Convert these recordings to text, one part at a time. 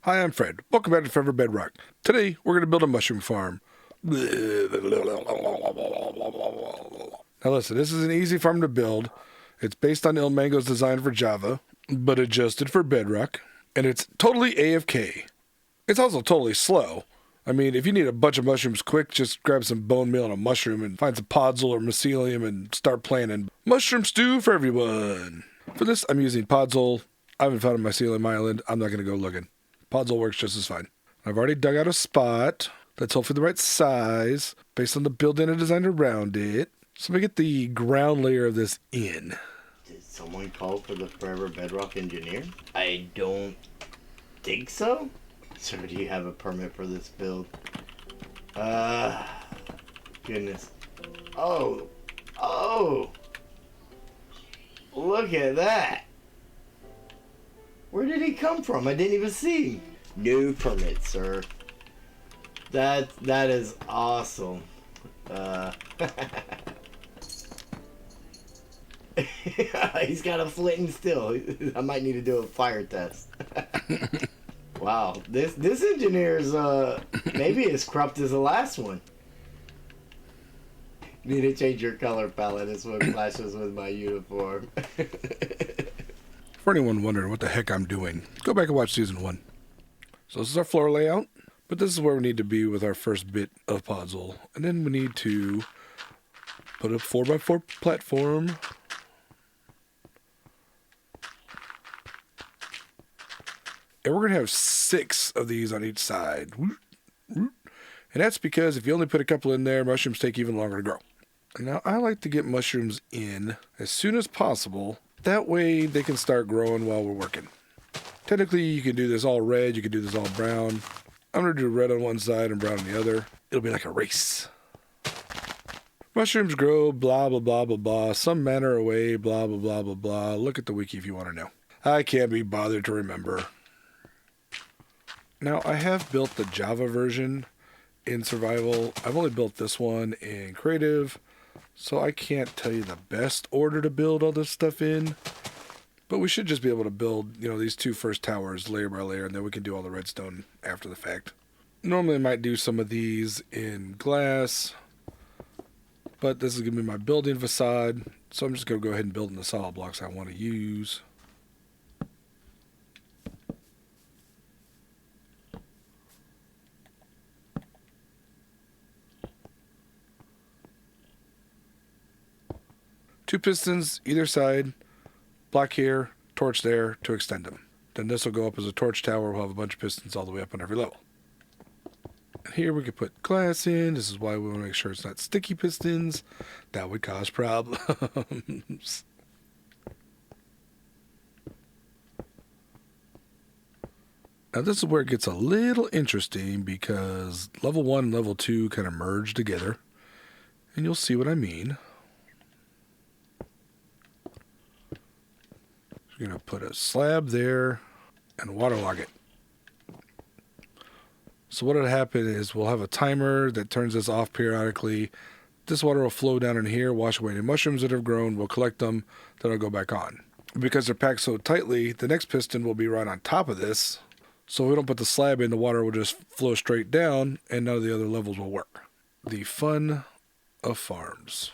Hi, I'm Fred. Welcome back to Forever Bedrock. Today, we're going to build a mushroom farm. Now listen, this is an easy farm to build. It's based on Ilmango's design for Java, but adjusted for Bedrock. And it's totally AFK. It's also totally slow. I mean, if you need a bunch of mushrooms quick, just grab some bone meal and a mushroom and find some podzol or mycelium and start planning. Mushroom stew for everyone. For this, I'm using podzol. I haven't found a mycelium island. I'm not going to go looking. Podzol works just as fine. I've already dug out a spot that's hopefully the right size based on the build-in and design around it. So let me get the ground layer of this in. Did someone call for the Forever Bedrock engineer? I don't think so. Sir, do you have a permit for this build? Goodness. Oh. Look at that. Where did he come from? I didn't even see him. No permit, sir. That is awesome. He's got a flint and steel. I might need to do a fire test. Wow, this engineer's maybe as corrupt as the last one. Need to change your color palette. This one clashes with my uniform. For anyone wondering what the heck I'm doing, go back and watch season 1. So this is our floor layout, but this is where we need to be with our first bit of podzol. And then we need to put a 4x4 platform. And we're going to have 6 of these on each side. And that's because if you only put a couple in there, mushrooms take even longer to grow. Now, I like to get mushrooms in as soon as possible. That way they can start growing while we're working. Technically, you can do this all red. You can do this all brown. I'm going to do red on one side and brown on the other. It'll be like a race. Mushrooms grow, blah, blah, blah, blah, blah. Some manner of way, blah, blah, blah, blah, blah. Look at the wiki if you want to know. I can't be bothered to remember. Now, I have built the Java version in survival. I've only built this one in creative, so I can't tell you the best order to build all this stuff in. But we should just be able to build, these 2 first towers layer by layer, and then we can do all the redstone after the fact. Normally, I might do some of these in glass, but this is going to be my building facade, so I'm just going to go ahead and build in the solid blocks I want to use. Two pistons either side, block here, torch there to extend them. Then this will go up as a torch tower. We'll have a bunch of pistons all the way up on every level. And here we can put glass in. This is why we want to make sure it's not sticky pistons. That would cause problems. Now this is where it gets a little interesting because level 1 and level 2 kind of merge together. And you'll see what I mean. We're going to put a slab there and waterlog it. So what will happen is we'll have a timer that turns this off periodically. This water will flow down in here, wash away any mushrooms that have grown. We'll collect them, then it'll go back on. Because they're packed so tightly, the next piston will be right on top of this. So if we don't put the slab in, the water will just flow straight down and none of the other levels will work. The fun of farms.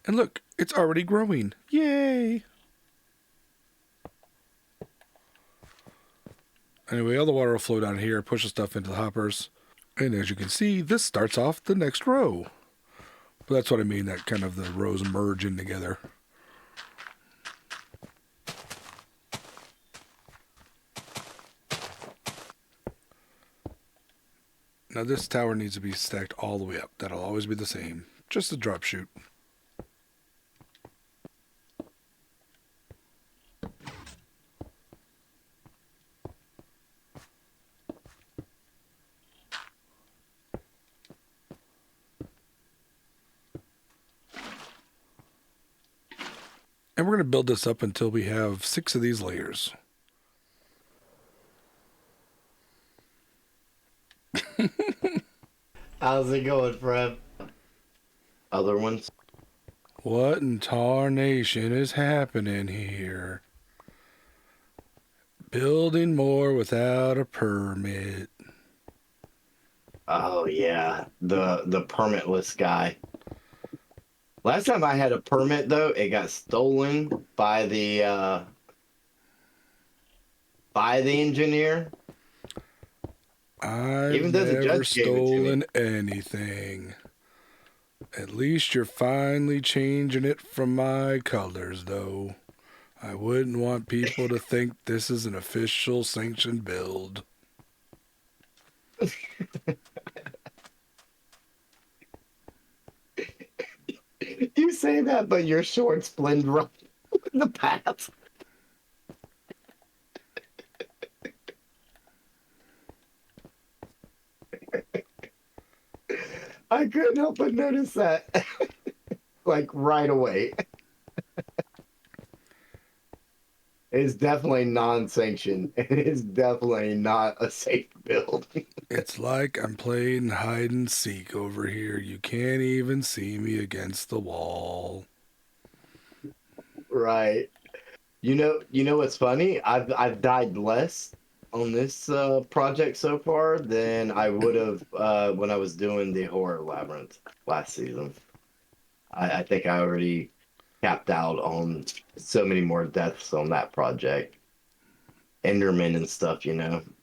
And look, it's already growing. Yay! Anyway, all the water will flow down here, push the stuff into the hoppers. And as you can see, this starts off the next row. But that's what I mean, that kind of the rows merge in together. Now this tower needs to be stacked all the way up. That'll always be the same. Just a drop chute. And we're going to build this up until we have 6 of these layers. How's it going, Fred? Other ones? What in tarnation is happening here? Building more without a permit. Oh yeah, the permitless guy. Last time I had a permit though, it got stolen by the engineer. I've Even though the never judge gave it to me. stolen anything. At least you're finally changing it from my colors, though. I wouldn't want people to think this is an official sanctioned build. You say that, but your shorts blend right with the path. I couldn't help but notice that, like right away. It's definitely non-sanctioned. It is definitely not a safe build. It's like I'm playing hide and seek over here. You can't even see me against the wall. Right. You know what's funny? I've died less on this project so far than I would have when I was doing the horror labyrinth last season. I think I already capped out on so many more deaths on that project. Endermen and stuff,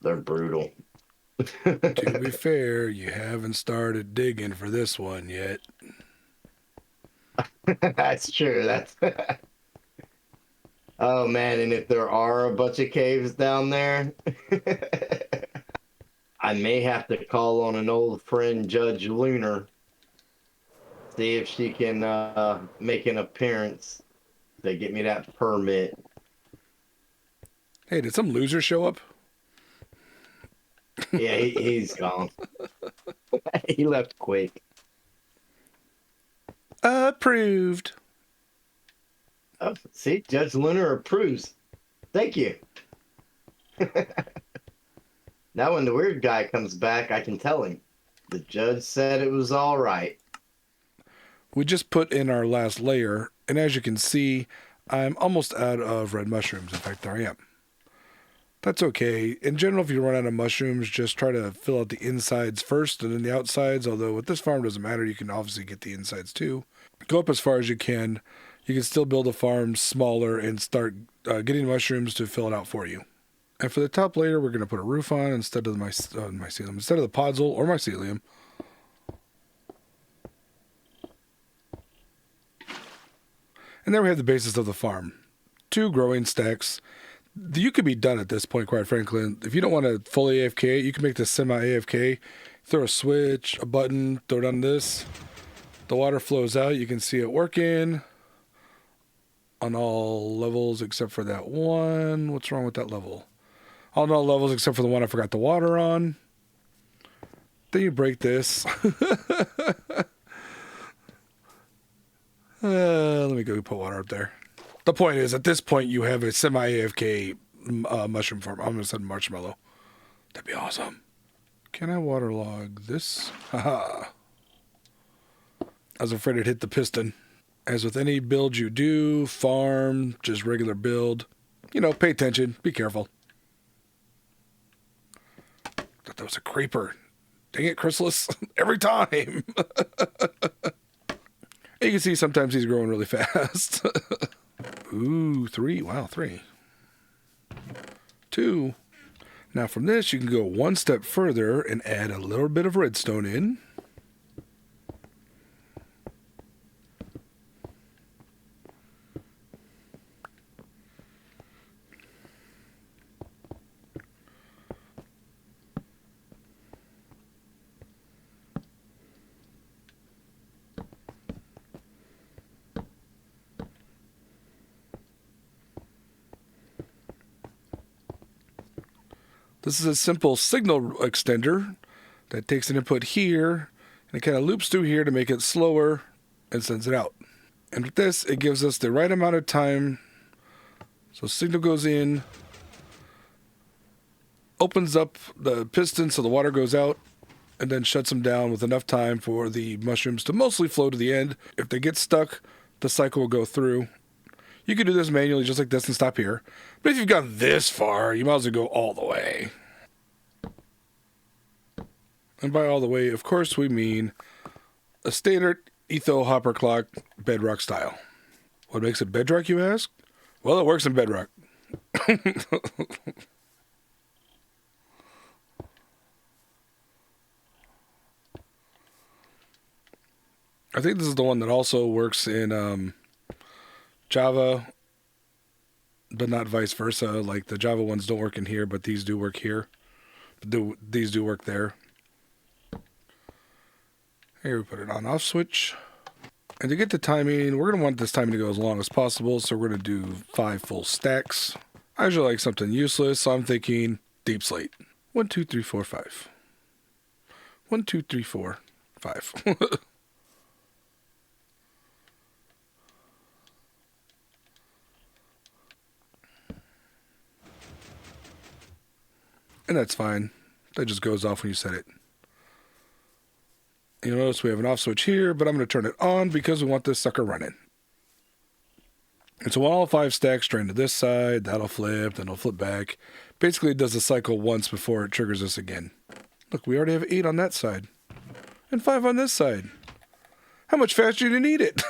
they're brutal. To be fair, you haven't started digging for this one yet. That's true. That's oh man, and if there are a bunch of caves down there, I may have to call on an old friend, Judge Lunar, see if she can make an appearance to get me that permit. Hey, did some loser show up? Yeah, he's gone. He left quick. Approved. Oh, see, Judge Lunar approves. Thank you. Now, when the weird guy comes back, I can tell him. The judge said it was all right. We just put in our last layer, and as you can see, I'm almost out of red mushrooms. In fact, there I am. That's okay. In general, if you run out of mushrooms, just try to fill out the insides first and then the outsides, although with this farm, it doesn't matter. You can obviously get the insides too. Go up as far as you can. You can still build a farm smaller and start getting mushrooms to fill it out for you. And for the top layer, we're going to put a roof on instead of the mycelium, instead of the podzol or mycelium. And there we have the basis of the farm. 2 growing stacks. You could be done at this point, quite frankly. If you don't want to fully AFK, you can make this semi-AFK. Throw a switch, a button, throw it on this. The water flows out. You can see it working on all levels except for that one. What's wrong with that level? On all levels except for the one I forgot the water on. Then you break this. Let me go put water up there. The point is, at this point, you have a semi-AFK mushroom farm. I'm going to send marshmallow. That'd be awesome. Can I waterlog this? Haha. I was afraid it'd hit the piston. As with any build you do, farm, just regular build, pay attention, be careful. Thought that was a creeper. Dang it, Chrysalis. Every time. You can see sometimes he's growing really fast. Ooh, 3. Wow, 3. 2. Now from this, you can go one step further and add a little bit of redstone in. This is a simple signal extender that takes an input here, and it kind of loops through here to make it slower and sends it out. And with this, it gives us the right amount of time. So signal goes in, opens up the piston so the water goes out, and then shuts them down with enough time for the mushrooms to mostly flow to the end. If they get stuck, the cycle will go through. You can do this manually just like this and stop here. But if you've gone this far, you might as well go all the way. And by all the way, of course, we mean a standard etho hopper clock bedrock style. What makes it bedrock, you ask? Well, it works in bedrock. I think this is the one that also works in Java, but not vice versa. Like the Java ones don't work in here, but these do work here. These do work there. Here we put it on off switch. And to get the timing, we're going to want this timing to go as long as possible, so we're going to do 5 full stacks. I usually like something useless, so I'm thinking deep slate. 1, 2, 3, 4, 5. 1, 2, 3, 4, 5. And that's fine. That just goes off when you set it. You'll notice we have an off switch here, but I'm going to turn it on because we want this sucker running. And so when all 5 stacks drain to this side, that'll flip, then it'll flip back. Basically, it does the cycle once before it triggers us again. Look, we already have 8 on that side. And 5 on this side. How much faster do you need it?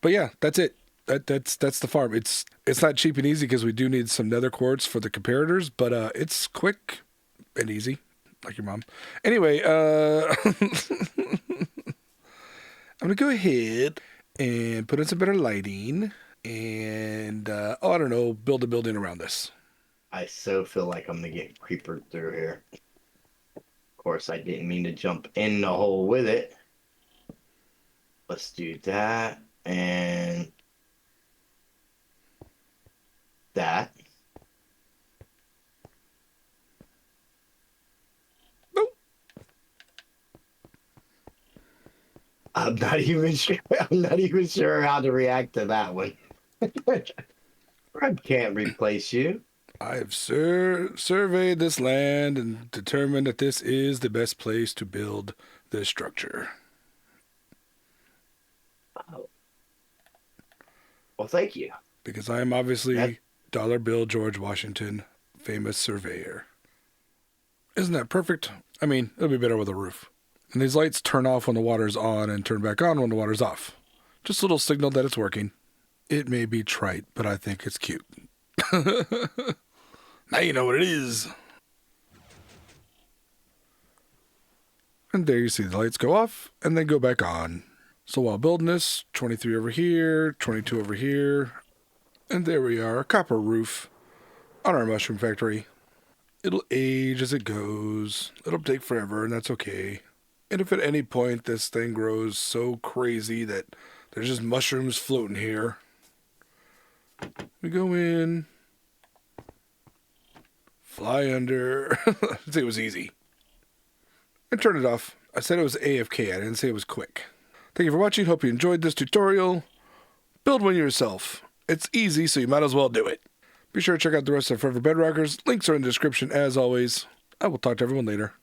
But yeah, that's it. That's the farm. It's not cheap and easy because we do need some nether quartz for the comparators, but it's quick and easy, like your mom. Anyway, I'm gonna go ahead and put in some better lighting and I don't know, build a building around this. I so feel like I'm gonna get creepered through here. Of course, I didn't mean to jump in the hole with it. Let's do that and that. Nope. I'm not even sure how to react to that one. I can't replace you. I have surveyed this land and determined that this is the best place to build this structure. Oh. Well, thank you. Because I am obviously Dollar Bill George Washington, famous surveyor. Isn't that perfect? I mean, it'll be better with a roof. And these lights turn off when the water's on and turn back on when the water's off. Just a little signal that it's working. It may be trite, but I think it's cute. Now you know what it is. And there you see the lights go off and then go back on. So while building this, 23 over here, 22 over here, and there we are, a copper roof on our mushroom factory. It'll age as it goes. It'll take forever, and that's okay. And if at any point this thing grows so crazy that there's just mushrooms floating here, we go in, fly under. I'd say it was easy. And turn it off. I said it was AFK. I didn't say it was quick. Thank you for watching. Hope you enjoyed this tutorial. Build one yourself. It's easy, so you might as well do it. Be sure to check out the rest of Forever Bedrockers. Links are in the description as always. I will talk to everyone later.